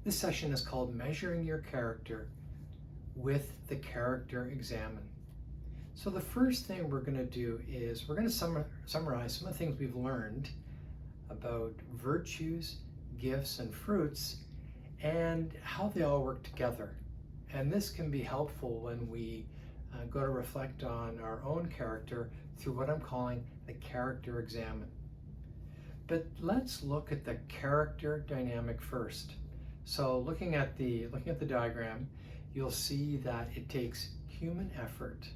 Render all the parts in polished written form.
This session is called Measuring Your Character with the Character Examen. So the first thing we're going to do is we're going to summarize some of the things we've learned about virtues, gifts, and fruits, and how they all work together. And this can be helpful when we go to reflect on our own character through what I'm calling the Character Examen. But let's look at the character dynamic first. So looking at the diagram, you'll see that it takes human effort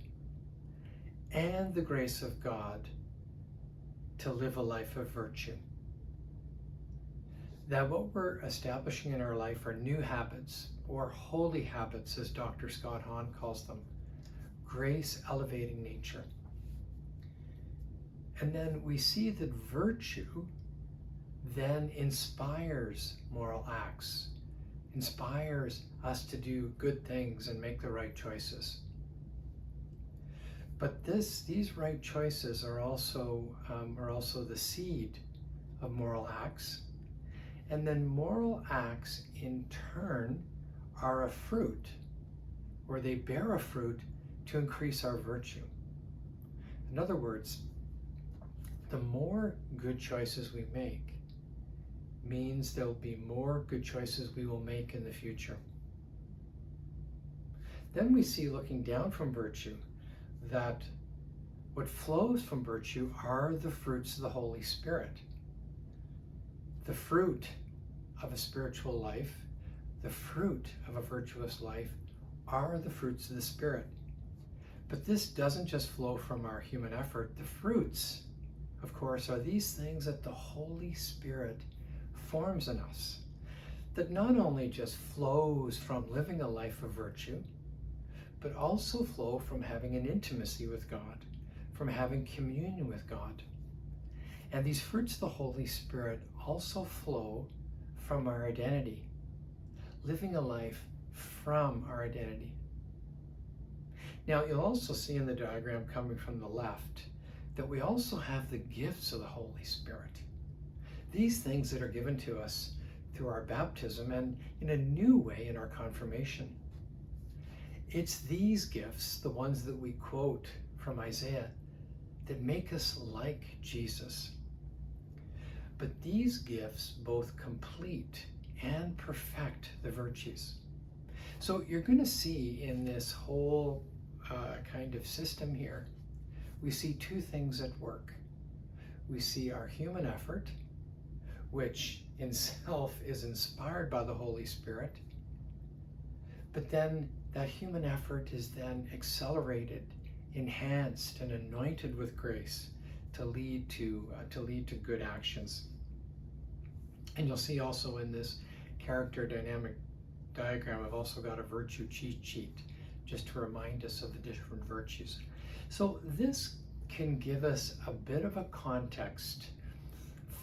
and the grace of God to live a life of virtue. That what we're establishing in our life are new habits, or holy habits, as Dr. Scott Hahn calls them, grace elevating nature. And then we see that virtue then inspires moral acts, inspires us to do good things and make the right choices. But these right choices are also the seed of moral acts. And then moral acts in turn are a fruit, or they bear a fruit to increase our virtue. In other words, the more good choices we make means there'll be more good choices we will make in the future. Then we see, looking down from virtue, that what flows from virtue are the fruits of the Holy Spirit. The fruit of a spiritual life, the fruit of a virtuous life, are the fruits of the Spirit. But this doesn't just flow from our human effort. The fruits, of course, are these things that the Holy Spirit forms in us, that not only just flows from living a life of virtue, but also flow from having an intimacy with God, from having communion with God. And these fruits of the Holy Spirit also flow from our identity, living a life from our identity. Now, you'll also see in the diagram coming from the left that we also have the gifts of the Holy Spirit. These things that are given to us through our baptism and in a new way in our confirmation. It's these gifts, the ones that we quote from Isaiah, that make us like Jesus. But these gifts both complete and perfect the virtues. So you're going to see in this whole kind of system here, we see two things at work. We see our human effort, which in self is inspired by the Holy Spirit, but then that human effort is then accelerated, enhanced, and anointed with grace to lead to good actions. And you'll see also in this character dynamic diagram, I've also got a virtue cheat sheet just to remind us of the different virtues. So this can give us a bit of a context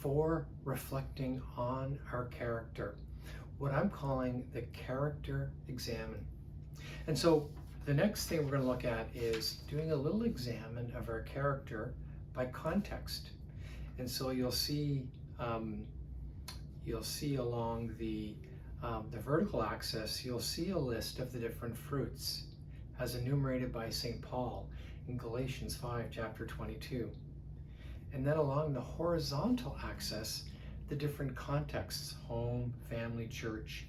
for reflecting on our character, what I'm calling the Character Examen. And so the next thing we're going to look at is doing a little examine of our character by context. And so you'll see along the vertical axis, you'll see a list of the different fruits as enumerated by St. Paul in Galatians 5, chapter 22. And then along the horizontal axis, the different contexts: home, family, church.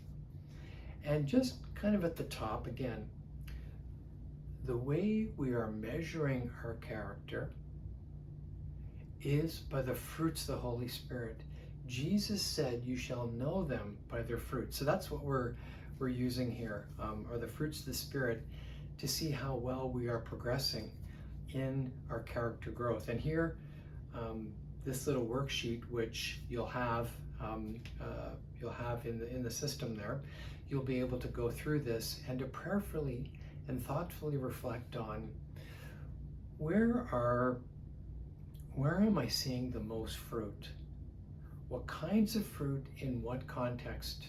And just kind of at the top, again, the way we are measuring our character is by the fruits of the Holy Spirit. Jesus said, "You shall know them by their fruits." So that's what we're using here, are the fruits of the Spirit, to see how well we are progressing in our character growth. And here, this little worksheet, which you'll have in the system there, you'll be able to go through this and to prayerfully and thoughtfully reflect on where am I seeing the most fruit? What kinds of fruit in what context?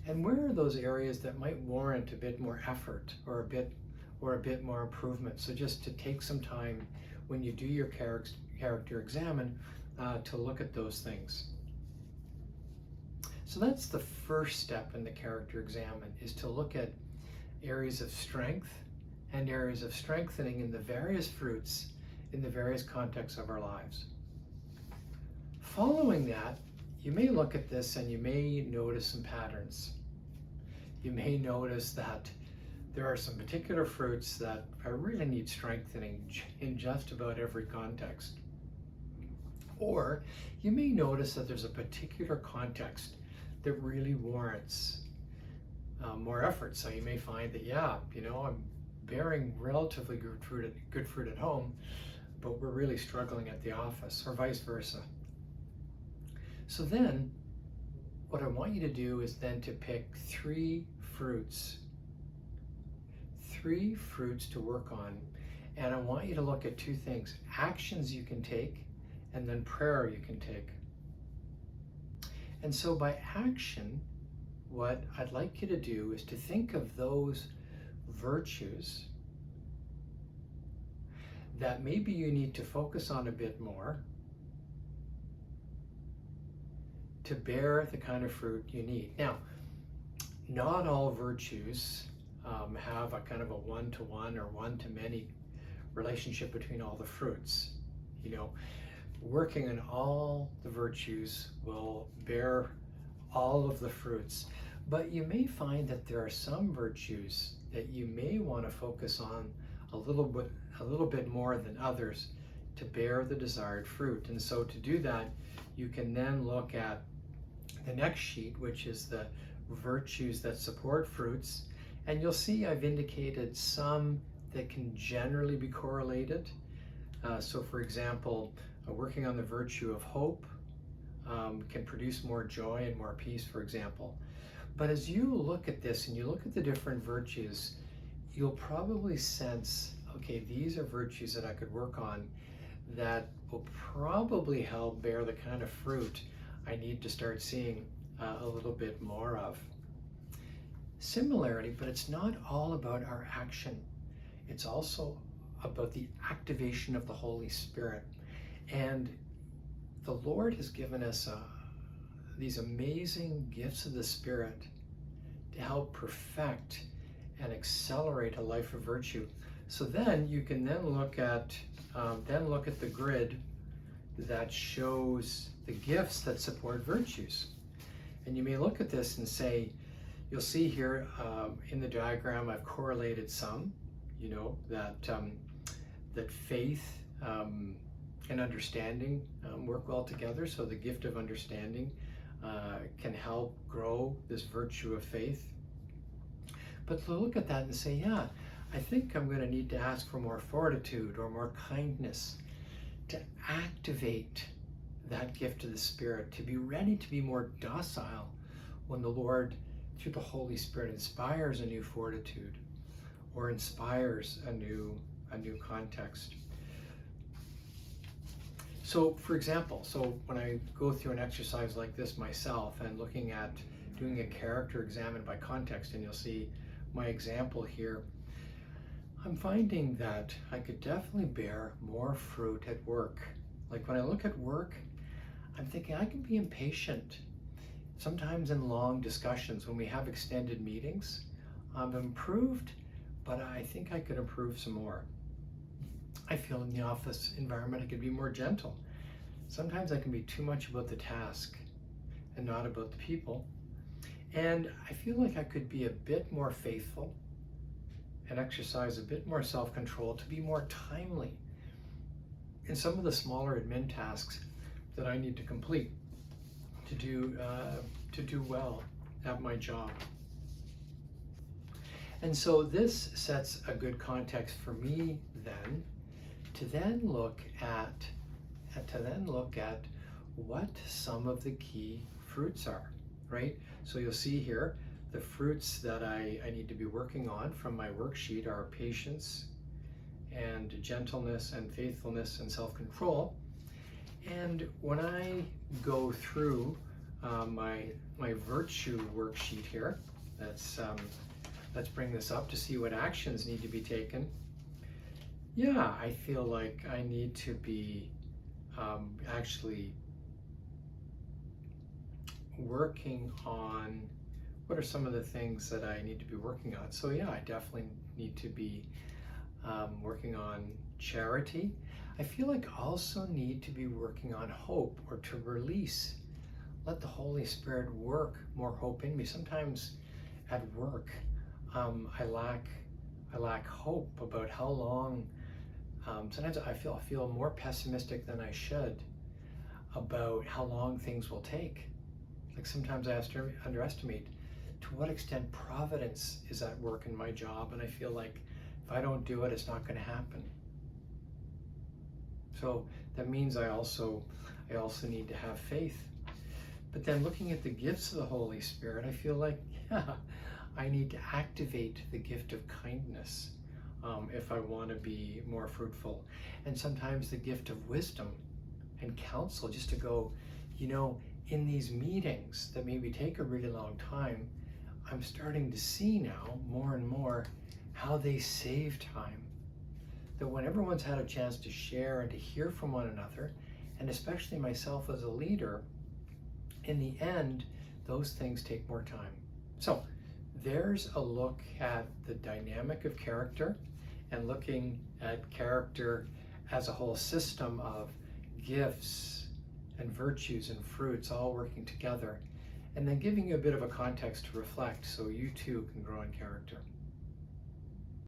And where are those areas that might warrant a bit more effort or a bit more improvement? So just to take some time when you do your character examen to look at those things. So that's the first step in the character examen, is to look at areas of strength and areas of strengthening in the various fruits in the various contexts of our lives. Following that, you may look at this and you may notice some patterns. You may notice that there are some particular fruits that really need strengthening in just about every context. Or you may notice that there's a particular context that really warrants more effort. So you may find that, I'm bearing relatively good fruit at home, but we're really struggling at the office, or vice versa. So then what I want you to do is then to pick three fruits to work on. And I want you to look at two things: actions you can take, and then prayer you can take. And so by action, what I'd like you to do is to think of those virtues that maybe you need to focus on a bit more to bear the kind of fruit you need. Now, not all virtues have a kind of a one-to-one or one-to-many relationship between all the fruits. Working on all the virtues will bear all of the fruits, but you may find that there are some virtues that you may want to focus on a little bit more than others to bear the desired fruit. And so to do that, you can then look at the next sheet, which is the virtues that support fruits. And you'll see I've indicated some that can generally be correlated. So for example, working on the virtue of hope can produce more joy and more peace, for example. But as you look at this and you look at the different virtues, you'll probably sense, okay, these are virtues that I could work on that will probably help bear the kind of fruit I need to start seeing a little bit more of. Similarly, but it's not all about our action. It's also about the activation of the Holy Spirit. And the Lord has given us these amazing gifts of the Spirit to help perfect and accelerate a life of virtue. So then you can then look at the grid that shows the gifts that support virtues. And you may look at this and say, you'll see here in the diagram I've correlated some, that faith and understanding work well together. So the gift of understanding can help grow this virtue of faith. But to look at that and say, I think I'm going to need to ask for more fortitude or more kindness to activate that gift of the Spirit, to be ready to be more docile when the Lord, through the Holy Spirit, inspires a new fortitude or inspires a new context. So for example, when I go through an exercise like this myself and looking at doing a character examen by context, and you'll see my example here, I'm finding that I could definitely bear more fruit at work. Like when I look at work, I'm thinking I can be impatient. Sometimes in long discussions, when we have extended meetings, I've improved, but I think I could improve some more. I feel in the office environment I could be more gentle. Sometimes I can be too much about the task and not about the people. And I feel like I could be a bit more faithful and exercise a bit more self-control to be more timely in some of the smaller admin tasks that I need to complete to do well at my job. And so this sets a good context for me then to look at what some of the key fruits are, right? So you'll see here the fruits that I need to be working on from my worksheet are patience and gentleness and faithfulness and self-control. And when I go through my virtue worksheet here, let's bring this up to see what actions need to be taken. I feel like I need to be actually working on what are some of the things that I need to be working on. So yeah, I definitely need to be working on charity. I feel like I also need to be working on hope, or to release, let the Holy Spirit work more hope in me. Sometimes at work, I lack hope about how long. Sometimes I feel more pessimistic than I should about how long things will take. Like sometimes I underestimate to what extent providence is at work in my job, and I feel like if I don't do it, it's not going to happen. So that means I also need to have faith. But then looking at the gifts of the Holy Spirit, I feel like, yeah, I need to activate the gift of kindness if I want to be more fruitful. And sometimes the gift of wisdom and counsel, just to go, in these meetings that maybe take a really long time, I'm starting to see now more and more how they save time. That when everyone's had a chance to share and to hear from one another, and especially myself as a leader, in the end, those things take more time. So there's a look at the dynamic of character, and looking at character as a whole system of gifts and virtues and fruits all working together, and then giving you a bit of a context to reflect so you too can grow in character.